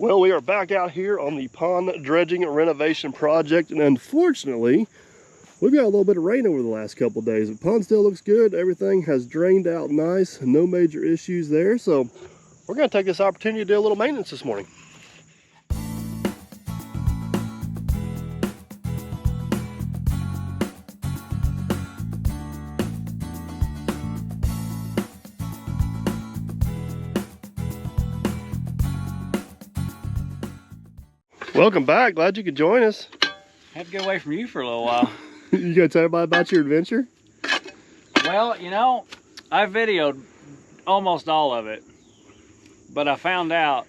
Well, we are back out here on the pond dredging renovation project, and unfortunately, we've got a little bit of rain over the last couple of days. The pond still looks good. Everything has drained out nice. No major issues there. So we're going to take this opportunity to do a little maintenance this morning. Welcome back. Glad you could join us. Had to get away from you for a little while. You gonna tell everybody about your adventure? Well, you know, I videoed almost all of it, but I found out,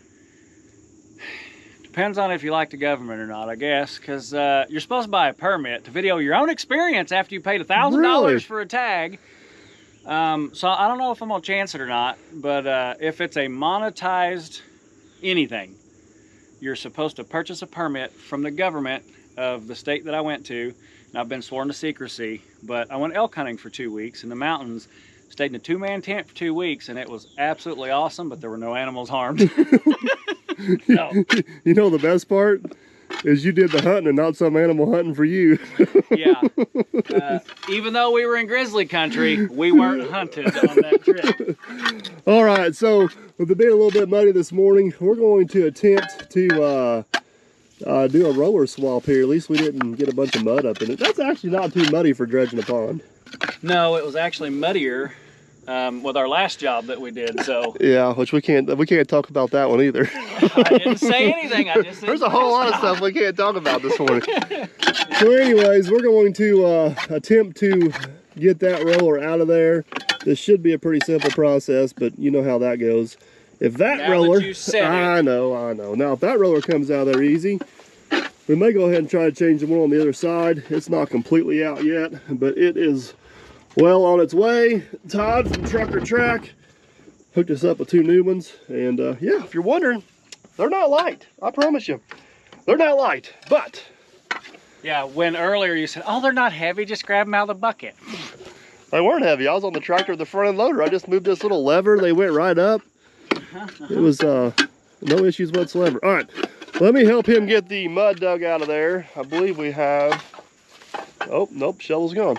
depends on if you like the government or not, I guess, because you're supposed to buy a permit to video your own experience after you paid $1,000 Really? for a tag. So I don't know if I'm gonna chance it or not, but if it's a monetized anything, you're supposed to purchase a permit from the government of the state that I went to. And I've been sworn to secrecy, but I went elk hunting for 2 weeks in the mountains, stayed in a 2-man tent for 2 weeks, and it was absolutely awesome, but there were no animals harmed. No. You know the best part is you did the hunting and not some animal hunting for you. Yeah. Even though we were in grizzly country, we weren't hunted on that trip. All right, so with it being a little bit muddy this morning, we're going to attempt to do a roller swap here. At least we didn't get a bunch of mud up in it. That's actually not too muddy for dredging a pond. No, it was actually muddier with our last job that we did. So yeah, which we can't talk about that one either. I didn't say anything. I just said there's a whole lot of stuff we can't talk about this morning. So anyways, we're going to attempt to get that roller out of there. This should be a pretty simple process, but you know how that goes. If that roller, I know. Now, if that roller comes out of there easy, we may go ahead and try to change the one on the other side. It's not completely out yet, but it is well on its way. Todd from Trucker Track hooked us up with 2 new ones. And yeah, if you're wondering, they're not light. I promise you. They're not light, but... Yeah, when earlier you said, oh, they're not heavy, just grab them out of the bucket. They weren't heavy. I was on the tractor with the front end loader. I just moved this little lever. They went right up. It was no issues whatsoever. All right, let me help him get the mud dug out of there. I believe we have, oh, nope, shovel's gone.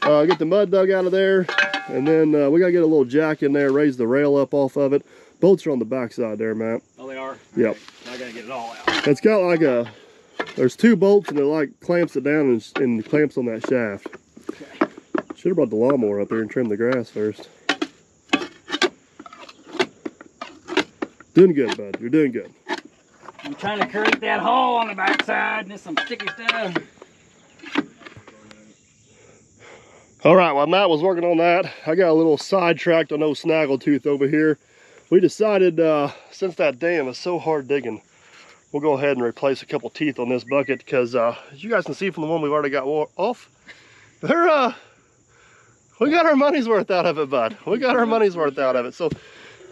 Get the mud dug out of there, and then we gotta get a little jack in there, raise the rail up off of it. Bolts are on the back side there, Matt. Oh, they are? Yep. I gotta get it all out. It's got like a, there's 2 bolts, and it like clamps it down and clamps on that shaft. Okay. Should have brought the lawnmower up there and trimmed the grass first. Doing good, bud. You're doing good. I'm trying to correct that hole on the backside. There's some sticky stuff. All right, while Matt was working on that, I got a little sidetracked on old snaggletooth over here. We decided, since that dam is so hard digging, we'll go ahead and replace a couple teeth on this bucket because, as you guys can see from the one we've already got off, they're, we got our money's worth out of it, bud. We got our money's worth out of it. So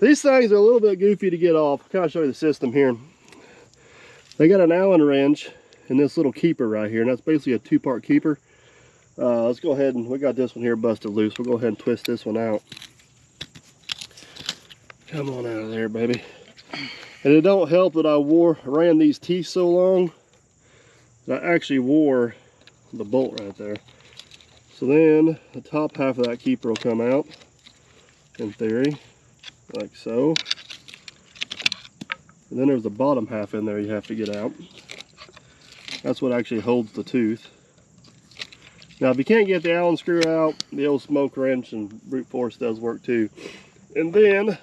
these things are a little bit goofy to get off. I'll kind of show you the system here. They got an Allen wrench and this little keeper right here, and that's basically a 2-part keeper. Let's go ahead and, we got this one here busted loose. We'll go ahead and twist this one out. Come on out of there, baby. And it don't help that I ran these teeth so long that I actually wore the bolt right there. So then the top half of that keeper will come out, in theory, like so. And then there's the bottom half in there you have to get out. That's what actually holds the tooth. Now if you can't get the Allen screw out, the old smoke wrench and brute force does work too. And then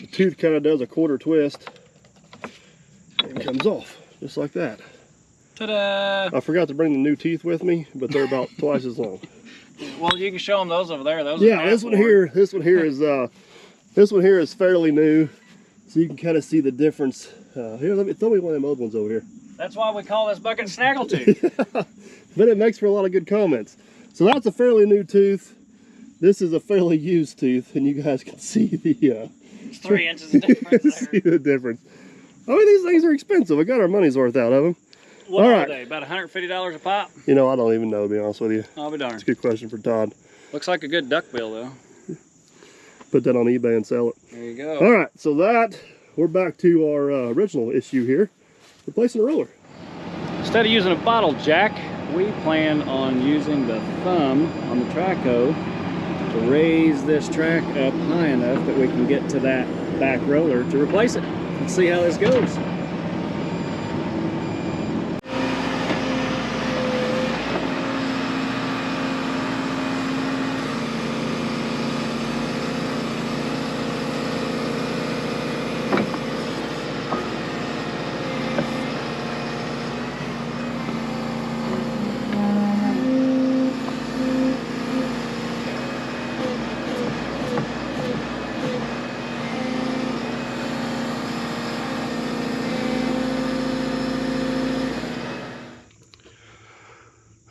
the tooth kind of does a 1/4 twist and comes off, just like that. Ta-da! I forgot to bring the new teeth with me, but they're about twice as long. Well, you can show them those over there. Those yeah, this one here is fairly new, so you can kind of see the difference. Here, throw me one of them old ones over here. That's why we call this bucket Snaggletooth. But it makes for a lot of good comments. So that's a fairly new tooth. This is a fairly used tooth, and you guys can see the It's 3 inches of difference there. see the difference. I mean, these things are expensive. We got our money's worth out of them. What are they? About $150 a pop? You know, I don't even know, to be honest with you. I'll be darned. It's a good question for Todd. Looks like a good duck bill, though. Put that on eBay and sell it. There you go. All right, so that we're back to our original issue here, replacing a roller. Instead of using a bottle jack, we plan on using the thumb on the track hoe to raise this track up high enough that we can get to that back roller to replace it. Let's see how this goes.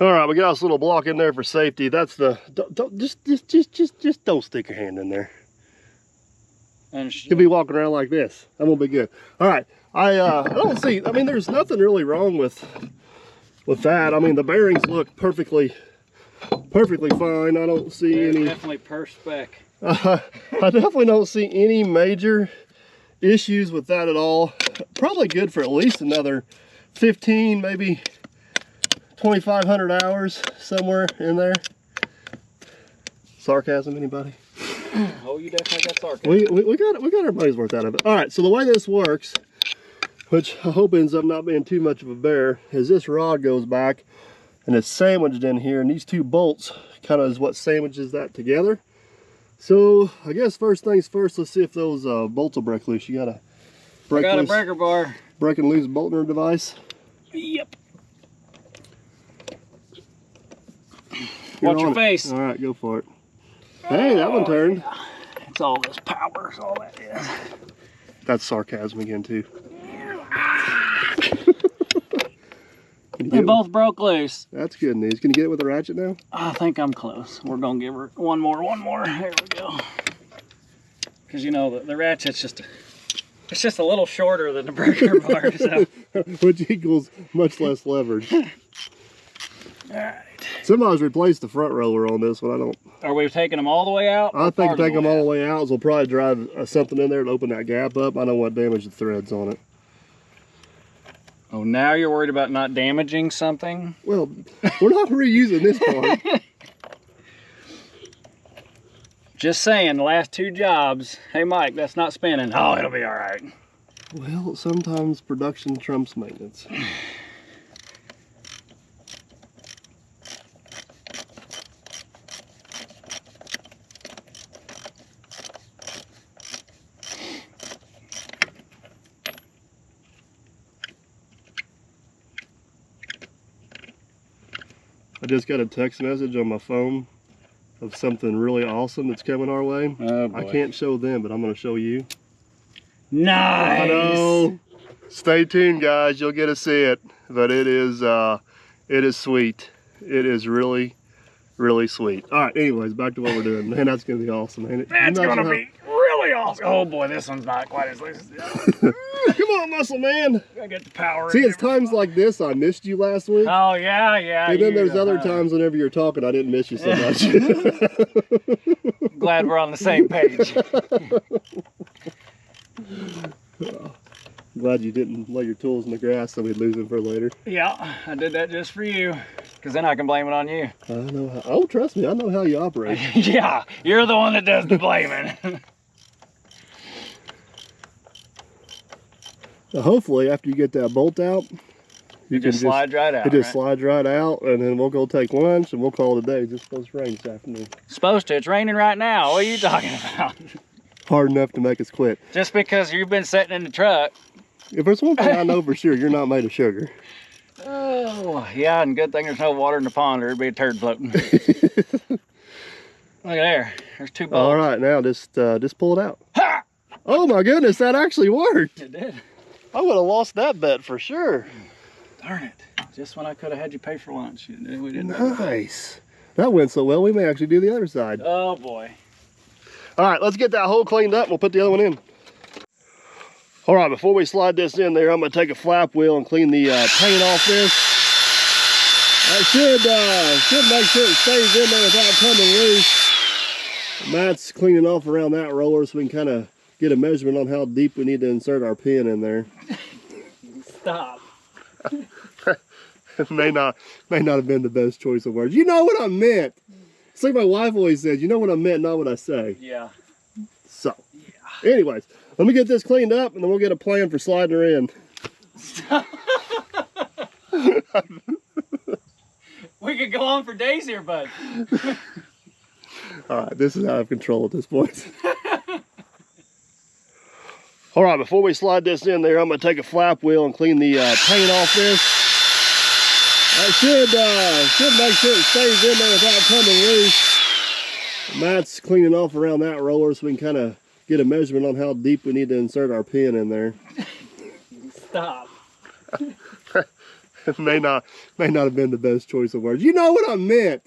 All right, we got this little block in there for safety. That's the, just don't stick your hand in there. You'll be walking around like this. That won't be good. All right, I don't see, I mean, there's nothing really wrong with that. I mean, the bearings look perfectly fine. I don't see They're any. definitely per spec. I definitely don't see any major issues with that at all. Probably good for at least another 15, maybe 2,500 hours, somewhere in there. Sarcasm, anybody? Oh, you definitely got sarcasm. We got our money's worth out of it. All right, so the way this works, which I hope ends up not being too much of a bear, is this rod goes back and it's sandwiched in here, and these two bolts kind of is what sandwiches that together. So I guess first things first, let's see if those bolts will break loose. You got a breaker bar. Break and loose bolter device. Yep. You're Watch your on it. face. All right, go for it. Hey, that one turned. Yeah. It's all this power, is all that is. That's sarcasm again, too. They both broke loose. That's good news. Can you get it with a ratchet now? I think I'm close. We're gonna give her one more. There we go. Because you know the ratchet's it's just a little shorter than the breaker bar, so. Which equals much less leverage. All right. Somebody's replaced the front roller on this one. I don't. Are we taking them all the way out? I think take them all the way out. So we'll probably drive something in there to open that gap up. I don't want to damage the threads on it. Oh, now you're worried about not damaging something? Well, we're not reusing this part. Just saying, the last two jobs. Hey, Mike, that's not spinning. Oh, it'll be all right. Well, sometimes production trumps maintenance. I just got a text message on my phone of something really awesome that's coming our way. Oh, boy. I can't show them, but I'm going to show you. Nice! I know. Stay tuned, guys. You'll get to see it. But it is sweet. It is really, really sweet. All right, anyways, back to what we're doing. Man, that's going to be awesome, ain't it? That's going to be really awesome. Oh, boy, this one's not quite as loose as the other. Come on, muscle man. I get the power. See, it's times like this I missed you last week. Oh, yeah. And then there's other times whenever you're talking I didn't miss you so much. Glad we're on the same page. Glad you didn't lay your tools in the grass so we'd lose them for later. Yeah, I did that just for you. Because then I can blame it on you. I know how. Oh, trust me, I know how you operate. Yeah, you're the one that does the blaming. Now, hopefully, after you get that bolt out, you just slides right out. It just slides right out, and then we'll go take lunch and we'll call it a day. It's just supposed to rain this afternoon. Supposed to. It's raining right now. What are you talking about? Hard enough to make us quit. Just because you've been sitting in the truck. If there's one thing I know for sure, you're not made of sugar. Oh, yeah, and good thing there's no water in the pond or it'd be a turd floating. Look at there. There's two bolts. All right, now just pull it out. Ha! Oh my goodness, that actually worked. It did. I would have lost that bet for sure. Darn it. Just when I could have had you pay for lunch. We didn't. Nice. That went so well, we may actually do the other side. Oh, boy. All right, let's get that hole cleaned up and we'll put the other one in. All right, before we slide this in there, I'm gonna take a flap wheel and clean the paint off this. That should make sure it stays in there without coming loose. Matt's cleaning off around that roller so we can kind of get a measurement on how deep we need to insert our pin in there. Stop. It may not have been the best choice of words. You know what I meant. It's like my wife always says, you know what I meant, not what I say. Yeah. So, anyways, let me get this cleaned up and then we'll get a plan for sliding her in. We could go on for days here, bud. All right, this is out of control at this point. All right, before we slide this in there, I'm gonna take a flap wheel and clean the paint off this. I should make sure it stays in there without coming loose. Matt's cleaning off around that roller so we can kind of get a measurement on how deep we need to insert our pin in there. Stop. It may not have been the best choice of words. You know what I meant.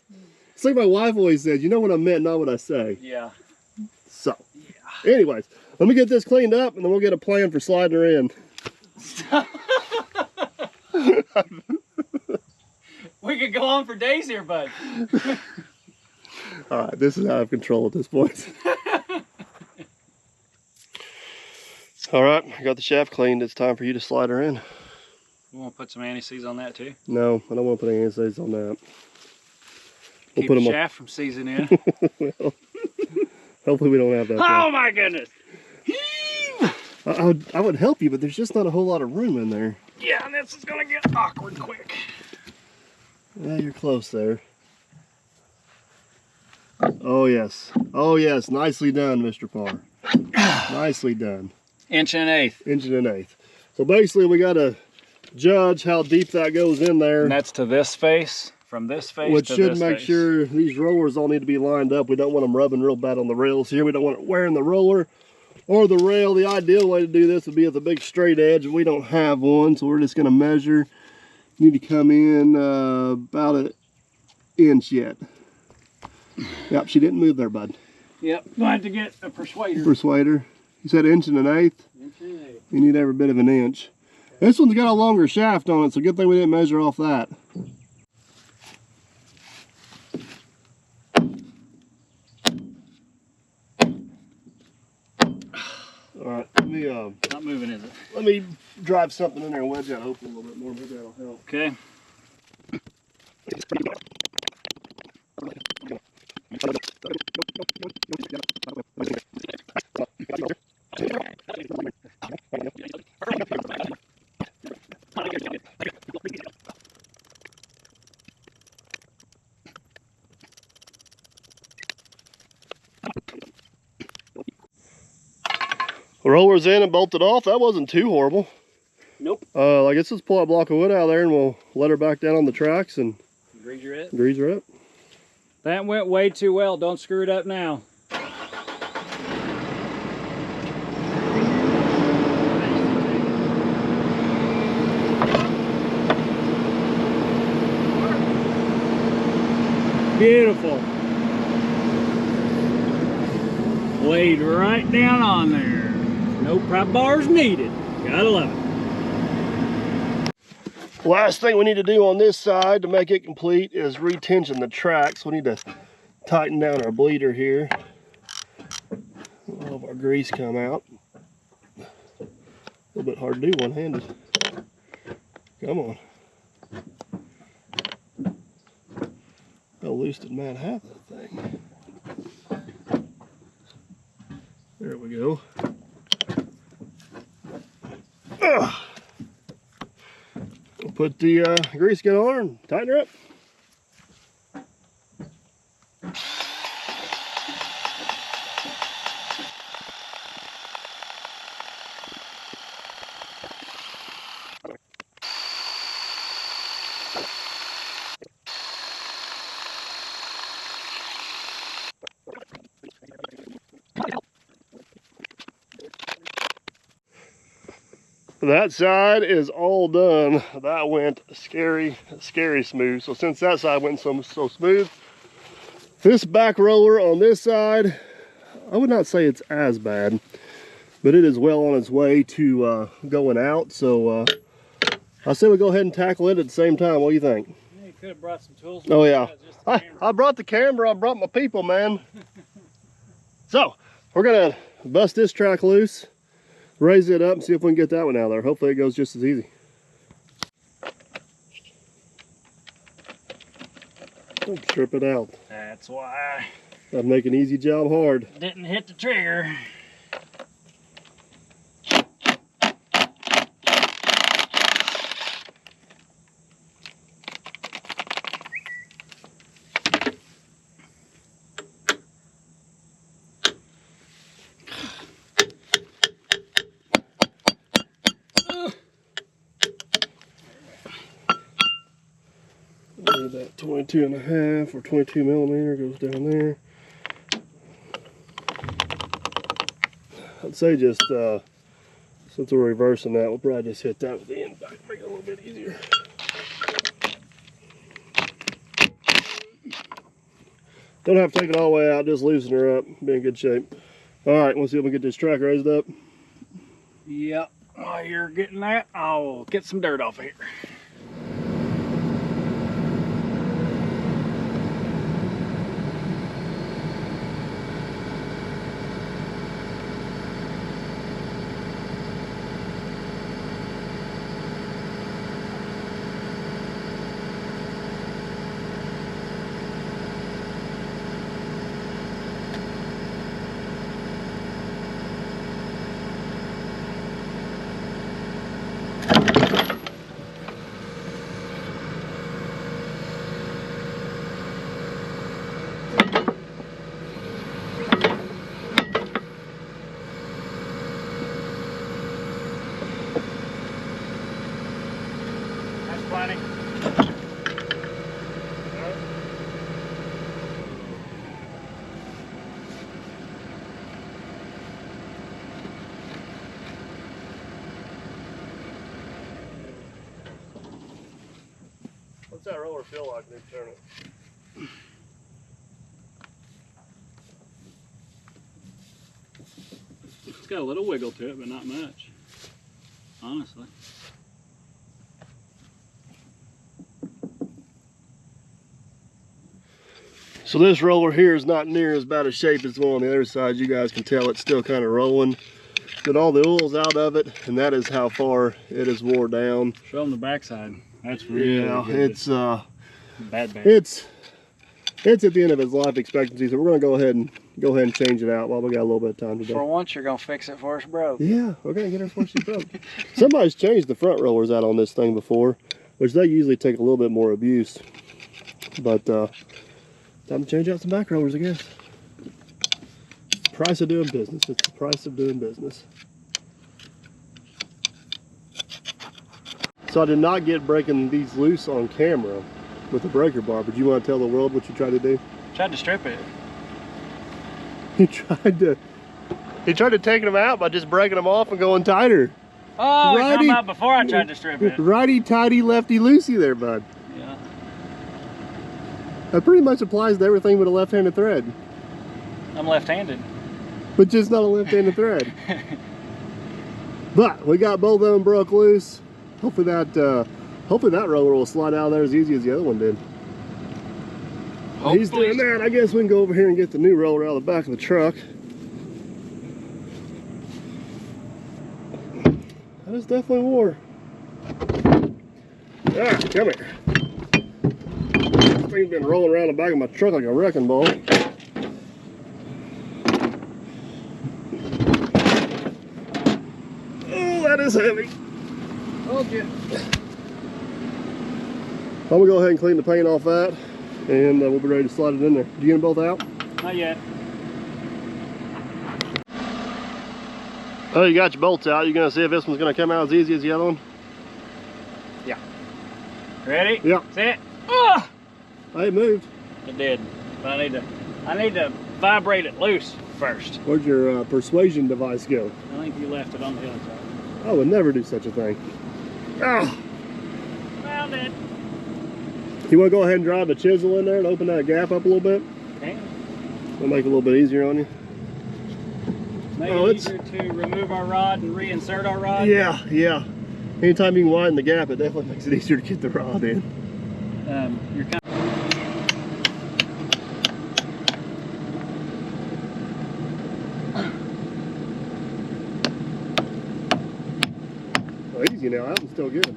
It's like my wife always says, you know what I meant, not what I say. Yeah. So, anyways, let me get this cleaned up and then we'll get a plan for sliding her in. We could go on for days here, bud. All right, this is out of control at this point. All right, I got the shaft cleaned. It's time for you to slide her in. You want to put some anti-seize on that too? No, I don't want to put any anti-seize on that. Keep the shaft from seizing in. Well, hopefully we don't have that. Oh my goodness! I would help you, but there's just not a whole lot of room in there. Yeah, and this is gonna get awkward quick. Yeah, you're close there. Oh yes, nicely done, Mr. Parr. Nicely done. 1 1/8 1 1/8. So basically, we got to judge how deep that goes in there. And that's to this face, from this face which to should this make face. sure these rollers all need to be lined up. We don't want them rubbing real bad on the rails here. We don't want it wearing the roller or the rail. The ideal way to do this would be with a big straight edge, and we don't have one, so we're just going to measure. You need to come in about an inch yet. Yep, she didn't move there, bud. Yep, I had to get a persuader. Persuader. You said 1 1/8? 1 1/8. You need every bit of an inch. This one's got a longer shaft on it, so good thing we didn't measure off that. All right, let me Not moving, is it? let me drive something in there and wedge that open a little bit more. Maybe that'll help. Okay. Roller's in and bolted off. That wasn't too horrible. Nope. I guess let's pull that block of wood out of there and we'll let her back down on the tracks and Grease her up. grease her up. That went way too well. Don't screw it up now. Beautiful. Laid right down on there. No prop bars needed. Gotta love it. Last thing we need to do on this side to make it complete is retension the tracks. We need to tighten down our bleeder here. All of our grease come out. A little bit hard to do one-handed. Come on. How loose did Matt have that thing? There we go. Ugh. We'll put the grease gun on her and tighten her up. That side is all done. That went scary smooth. So since that side went so smooth, this back roller on this side, I would not say it's as bad, but it is well on its way to going out. So I say we go ahead and tackle it at the same time. What do you think? Yeah, you could have brought some tools. Oh yeah, I brought the camera. I brought my people, man. So we're gonna bust this track loose, raise it up, and see if we can get that one out of there. Hopefully it goes just as easy. Strip it out. That's why I'd make an easy job hard. didn't hit the trigger. That 22.5 or 22 millimeter goes down there. I'd say just since we're reversing that, we'll probably just hit that with the end back, make it a little bit easier. Don't have to take it all the way out, just loosen her up, be in good shape. All right, we'll see if we can get this track raised up. Yep, while you're getting that, I'll get some dirt off of here. Plenty. What's that roller feel like when you turn it? It's got a little wiggle to it, but not much, honestly. So this roller here is not near as bad a shape as the one on the other side. You guys can tell it's still kind of rolling. Get all the oil's out of it, and that is how far it is wore down. Show them the backside. That's really good. It's bad. It's at the end of its life expectancy, so we're gonna go ahead and change it out while we got a little bit of time today. For once, you're gonna fix it for us, bro. Yeah, we're gonna get our first broke. Somebody's changed the front rollers out on this thing before, which they usually take a little bit more abuse. But time to change out some back rollers, I guess. Price of doing business. It's the price of doing business. So I did not get breaking these loose on camera with the breaker bar, but you want to tell the world what you tried to do? Tried to strip it. He tried to take them out by just breaking them off and going tighter. Oh, you're talking about before I tried to strip it. Righty tighty, lefty loosey there, bud. Yeah. That pretty much applies to everything with a left-handed thread. I'm left-handed. But just not a left-handed thread. But we got both of them broke loose. Hopefully that roller will slide out of there as easy as the other one did. While he's doing that, I guess we can go over here and get the new roller out of the back of the truck. That is definitely war. Alright, come here. This thing's been rolling around the back of my truck like a wrecking ball. Oh, that is heavy. Okay. I'm gonna go ahead and clean the paint off that, and we'll be ready to slide it in there. Did you get them both out? Not yet. Oh, you got your bolts out. You gonna see if this one's gonna come out as easy as the other one? Yeah. Ready? Yeah. Set. Oh! It moved. It did. But I need to vibrate it loose first. Where'd your persuasion device go? I think you left it on the other side. I would never do such a thing. Ah! Found it. You want to go ahead and drive the chisel in there and open that gap up a little bit? Okay. It'll make it a little bit easier on you. Make it easier to remove our rod and reinsert our rod. Yeah, yeah. Anytime you can widen the gap, it definitely makes it easier to get the rod in. You're kind of... Oh, easy now. That one's still good. I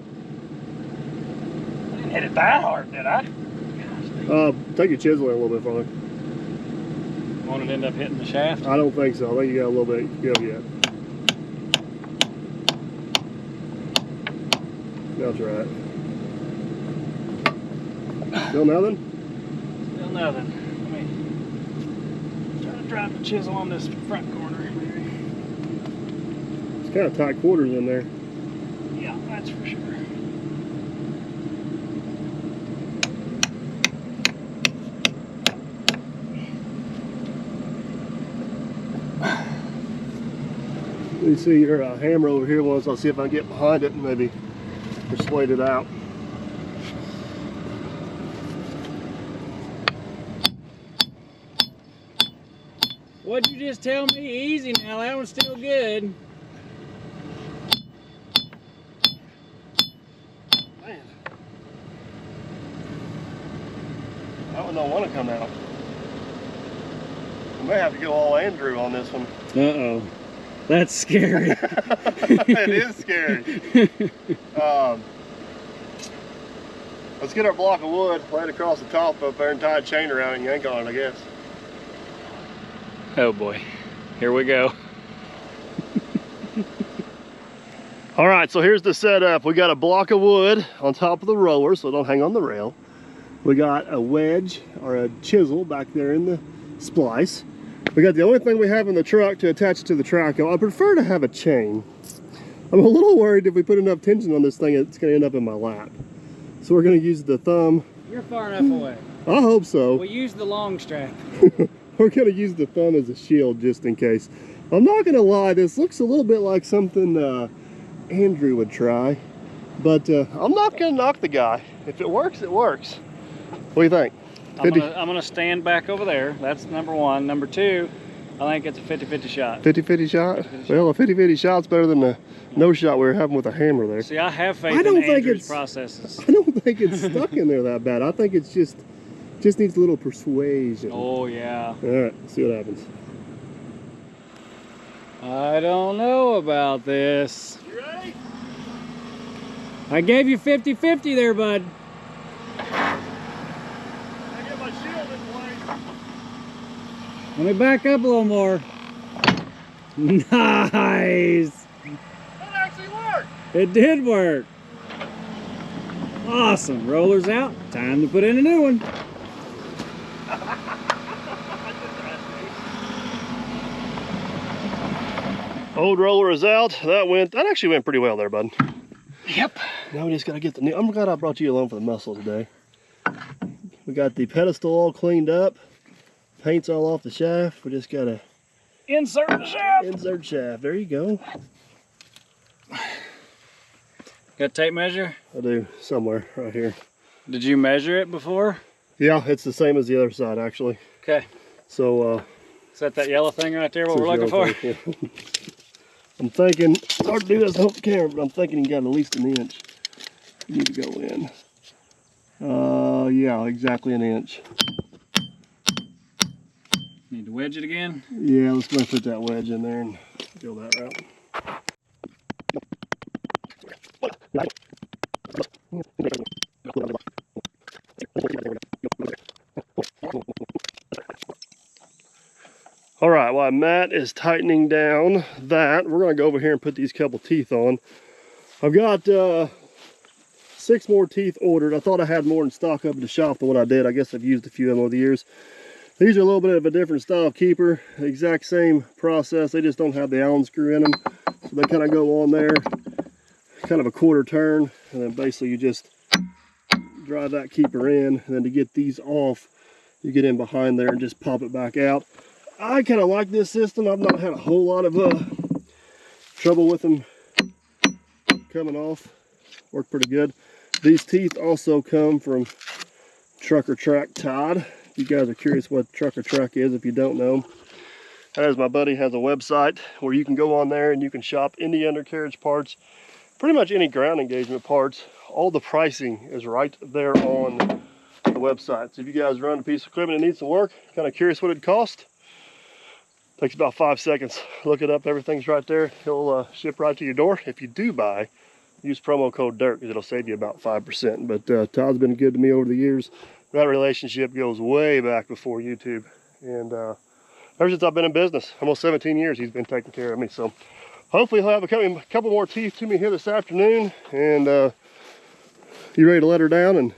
didn't hit it that hard, did I? Take your chisel in a little bit farther. Won't it end up hitting the shaft? I don't think so. I think you got a little bit to go yet. That's right. Still nothing? Still nothing. Let me try to drive the chisel on this front corner, maybe. It's kind of tight quarters in there. Yeah, that's for sure. Let me see your hammer over here once. I'll see if I can get behind it and maybe persuade it out. What'd you just tell me? Easy now, that one's still good. Man. That one don't want to come out. I may have to go all Andrew on this one. Uh-oh. That's scary. It is scary. Let's get our block of wood, lay it across the top up there and tie a chain around it and yank on it, I guess. Oh boy, here we go. All right, so here's the setup. We got a block of wood on top of the roller so it don't hang on the rail. We got a wedge or a chisel back there in the splice. We got the only thing we have in the truck to attach to the track. I prefer to have a chain. I'm a little worried if we put enough tension on this thing, it's going to end up in my lap. So we're going to use the thumb. You're far enough away. I hope so. We'll use the long strap. We're going to use the thumb as a shield just in case. I'm not going to lie, this looks a little bit like something Andrew would try. But I'm not going to knock the guy. If it works, it works. What do you think? I'm gonna stand back over there. That's number one. Number two, I think it's a 50-50 shot. 50-50 shot? Well, a 50-50 shot's better than the no shot we were having with a hammer there. See, I have faith in Andrew's processes. I don't think it's stuck in there that bad. I think it's just needs a little persuasion. Oh, yeah. All right, let's see what happens. I don't know about this. You ready? I gave you 50-50 there, bud. Let me back up a little more. Nice! That actually worked! It did work. Awesome. Roller's out. Time to put in a new one. Old roller is out. That actually went pretty well there, bud. Yep. Now we just gotta get the new. I'm glad I brought you along for the muscle today. We got the pedestal all cleaned up. Paint's all off the shaft. We just gotta insert the shaft. Insert shaft. There you go. Got a tape measure? I do, somewhere right here. Did you measure it before? Yeah, it's the same as the other side actually. Okay. So is that yellow thing right there what we're looking for? Yeah. I'm thinking, it's hard to do this off the camera, but I'm thinking you got at least an inch. You need to go in. Yeah, exactly an inch. Need to wedge it again? Yeah, let's go put that wedge in there and go that route. All right, while Matt is tightening down that, we're gonna go over here and put these couple teeth on. I've got 6 more teeth ordered. I thought I had more in stock up at the shop than what I did. I guess I've used a few of them over the years. These are a little bit of a different style keeper. The exact same process. They just don't have the Allen screw in them. So they kind of go on there, kind of a quarter turn, and then basically you just drive that keeper in, and then to get these off, you get in behind there and just pop it back out. I kind of like this system. I've not had a whole lot of trouble with them coming off. Work pretty good. These teeth also come from Trucker Track Todd. If you guys are curious what Trucker Track is, if you don't know, that is, my buddy has a website where you can go on there and you can shop any undercarriage parts, pretty much any ground engagement parts. All the pricing is right there on the website. So if you guys run a piece of equipment that needs some work, kind of curious what it costs, takes about 5 seconds. Look it up, everything's right there. He'll ship right to your door if you do buy use promo code DIRT because it'll save you about 5%. But Todd's been good to me over the years. That relationship goes way back before YouTube. And ever since I've been in business, almost 17 years, he's been taking care of me. So hopefully he'll have a couple more teeth to me here this afternoon. And you ready to let her down and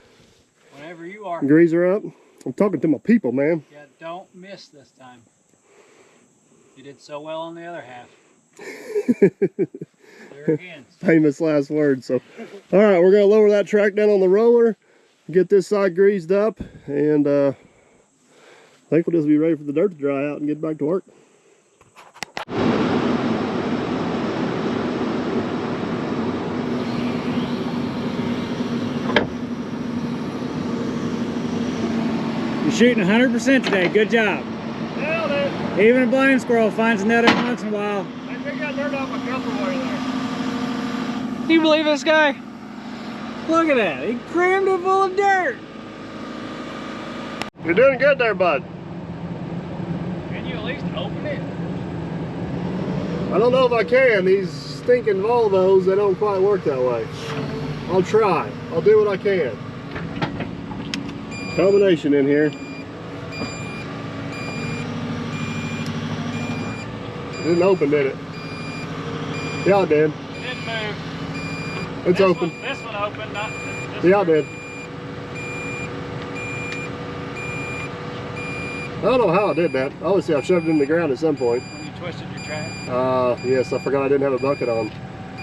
whenever you are. Grease her up? I'm talking to my people, man. Yeah, don't miss this time. You did so well on the other half. There again. Famous last words. So, all right, we're gonna lower that track down on the roller, get this side greased up, and I think we'll just be ready for the dirt to dry out and get back to work. You're shooting 100% today. Good job. Nailed it. Even a blind squirrel finds a nut every once in a while. I think I turned off a couple way there. Can you believe this guy? Look at that. He crammed it full of dirt. You're doing good there, bud. Can you at least open it? I don't know if I can. These stinking Volvos, they don't quite work that way. I'll try. I'll do what I can. Combination in here. Didn't open, did it? Yeah, it did. It didn't move. It's open. This one opened, not this Yeah, I did. I don't know how I did that. Obviously, I've shoved it in the ground at some point. When you twisted your track. Yes, I forgot I didn't have a bucket on.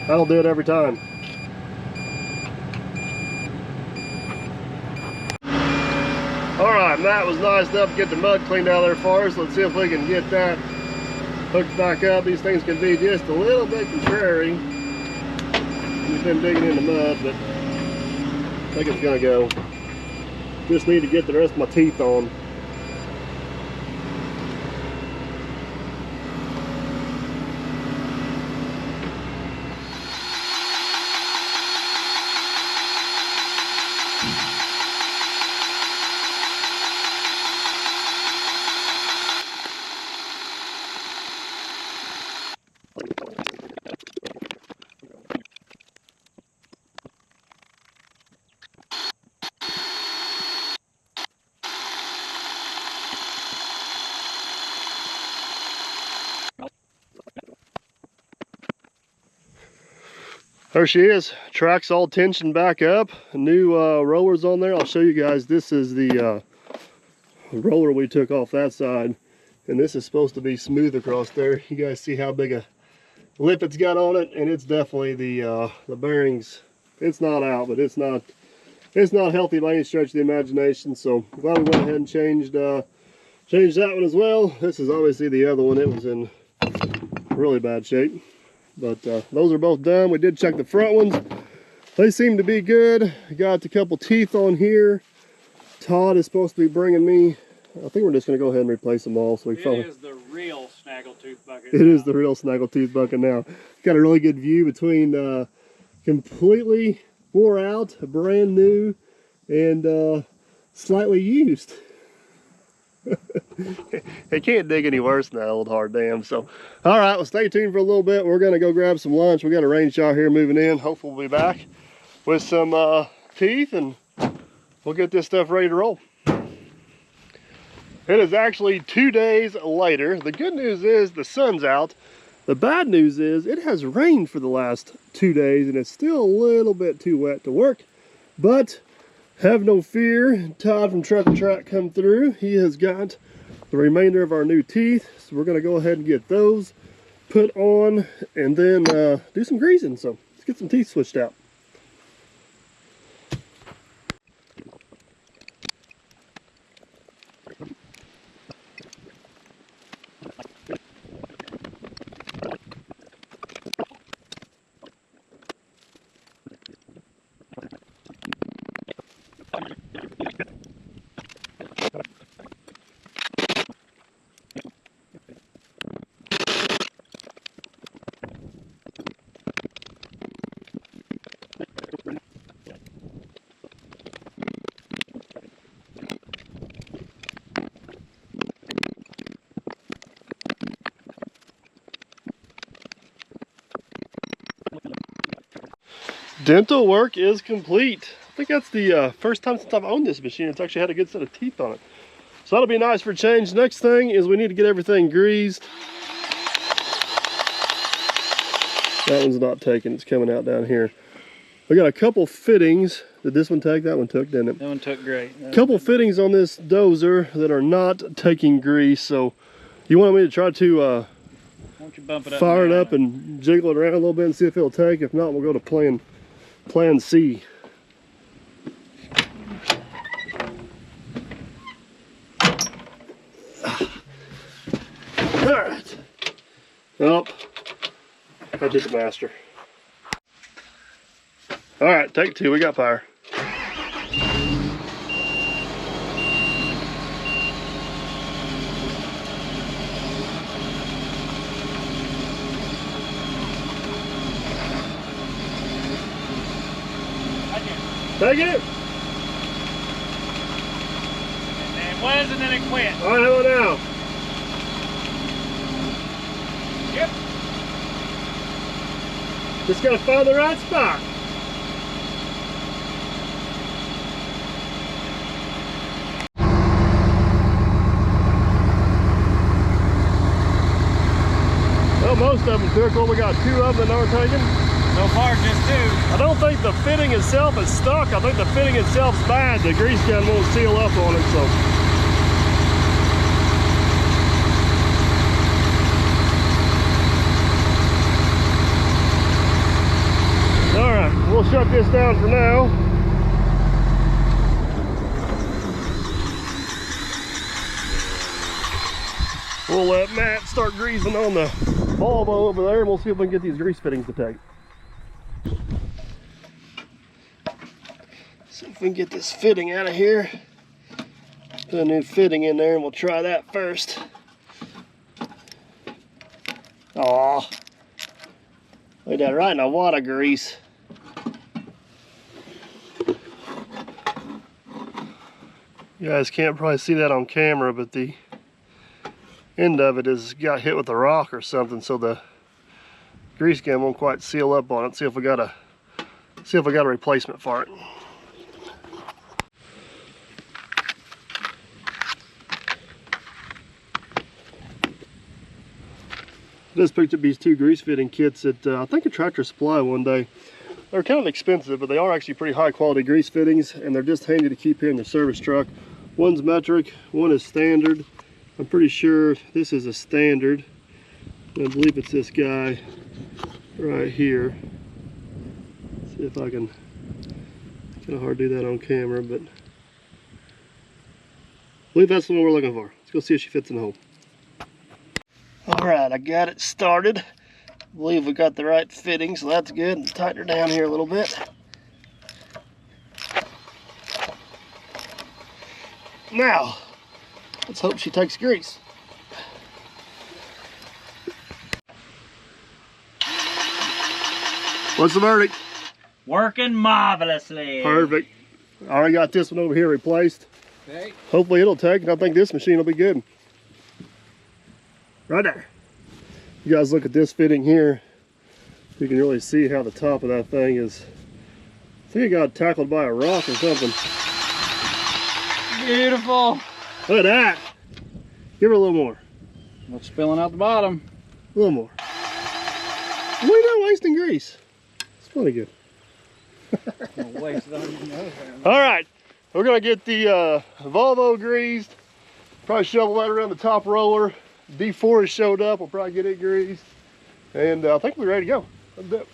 That'll do it every time. All right, Matt was nice enough to get the mud cleaned out of there for us. Let's see if we can get that hooked back up. These things can be just a little bit contrary. We've been digging in the mud, but I think it's gonna go. Just need to get the rest of my teeth on. There she is. Track's all tensioned back up. New rollers on there. I'll show you guys. This is the roller we took off that side, and this is supposed to be smooth across there. You guys see how big a lip it's got on it, and it's definitely the bearings. It's not out, but it's not healthy by any stretch of the imagination. So I'm glad we went ahead and changed that one as well. This is obviously the other one. It was in really bad shape. But those are both done. We did check the front ones. They seem to be good. Got a couple teeth on here. Todd is supposed to be bringing me. I think we're just going to go ahead and replace them all. So we It is the real snaggletooth bucket. It is the real snaggletooth bucket now. Got a really good view between completely wore out, brand new, and slightly used. It can't dig any worse than that old hard dam. So, all right, well, stay tuned for a little bit. We're gonna go grab some lunch. We got a rain shower here moving in. Hopefully we'll be back with some teeth, and we'll get this stuff ready to roll. It is actually 2 days later. The good news is the sun's out. The bad news is it has rained for the last 2 days, and it's still a little bit too wet to work, but have no fear. Todd from Truck and Track come through. He has got the remainder of our new teeth, so we're going to go ahead and get those put on and then do some greasing. So let's get some teeth switched out. Dental work is complete. I think that's the first time since I've owned this machine it's actually had a good set of teeth on it. So that'll be nice for a change. Next thing is we need to get everything greased. That one's not taking, it's coming out down here. We got a couple fittings. Did this one take? That one took, didn't it? That one took great. A couple fittings on this dozer that are not taking grease. So you want me to try to Why don't you bump it up fire it up and jiggle it around a little bit and see if it'll take. If not, we'll go to plan C. All right. Up. I did the master. All right, take two. We got fire. Take it. And it was, and then it quit. All right, how about now? Yep. Just gotta find the right spot. Well, most of them took. Well, we got two of them that aren't taking. So far, just two. I don't think the fitting itself is stuck. I think the fitting itself's bad. The grease gun won't seal up on it, so. All right, we'll shut this down for now. We'll let Matt start greasing on the Volvo over there, and we'll see if we can get these grease fittings to take. See if we can get this fitting out of here. Put a new fitting in there and we'll try that first. Aw. Look at that, right in a wad of grease. You guys can't probably see that on camera, but the end of it is got hit with a rock or something, so the grease gun won't quite seal up on it. See if we got a replacement for it. I just picked up these two grease fitting kits at I think a Tractor Supply one day. They're kind of expensive, but they are actually pretty high quality grease fittings, and they're just handy to keep here in the service truck. One's metric, one is standard. I'm pretty sure this is a standard. I believe it's this guy right here. Let's see if I can, kind of hard to do that on camera, but I believe that's the one we're looking for. Let's go see if she fits in the hole. All right, I got it started. I believe we got the right fitting, so that's good. Tighten her down here a little bit. Now, let's hope she takes grease. What's the verdict? Working marvelously. Perfect. I already got this one over here replaced. Okay. Hopefully it'll take, and I think this machine will be good. Right there. You guys look at this fitting here. You can really see how the top of that thing is. I think it got tackled by a rock or something. Beautiful. Look at that. Give her a little more. What's spilling out the bottom? A little more. We're not wasting grease. It's plenty good. All right, we're gonna get the Volvo greased. Probably shovel that around the top roller. D4 has showed up. We'll probably get it greased, and I think we're ready to go. Let's do it.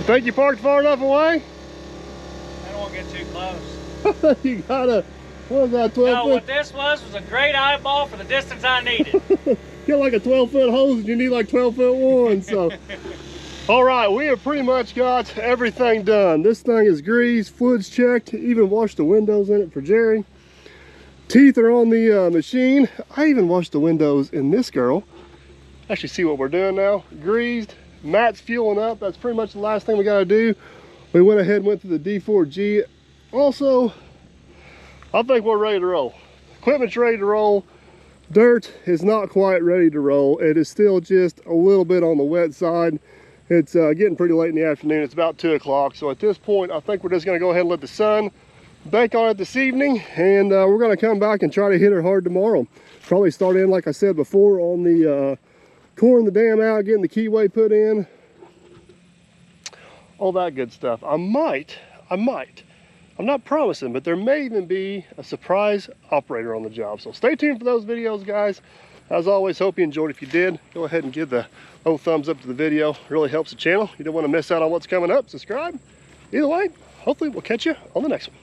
Think you parked far enough away? I don't want to get too close. You gotta, what was that, 12 No, foot? what this was a great eyeball for the distance I needed. Get like a 12-foot hose and you need like 12-foot one, so. All right, we have pretty much got everything done. This thing is greased, fluids checked, even washed the windows in it for Jerry. Teeth are on the machine. I even washed the windows in this girl. Actually see what we're doing now. Greased, Matt's fueling up. That's pretty much the last thing we gotta do. We went ahead and went through the D4G. Also, I think we're ready to roll. Equipment's ready to roll. Dirt is not quite ready to roll. It is still just a little bit on the wet side. It's getting pretty late in the afternoon. It's about 2 o'clock. So at this point, I think we're just gonna go ahead and let the sun bake on it this evening. And we're gonna come back and try to hit it hard tomorrow. Probably start in, like I said before, on the coring the dam out, getting the keyway put in. All that good stuff. I might, I'm not promising, but there may even be a surprise operator on the job. So stay tuned for those videos, guys. As always, hope you enjoyed. If you did, go ahead and give the old thumbs up to the video. It really helps the channel. You don't want to miss out on what's coming up. Subscribe. Either way, hopefully we'll catch you on the next one.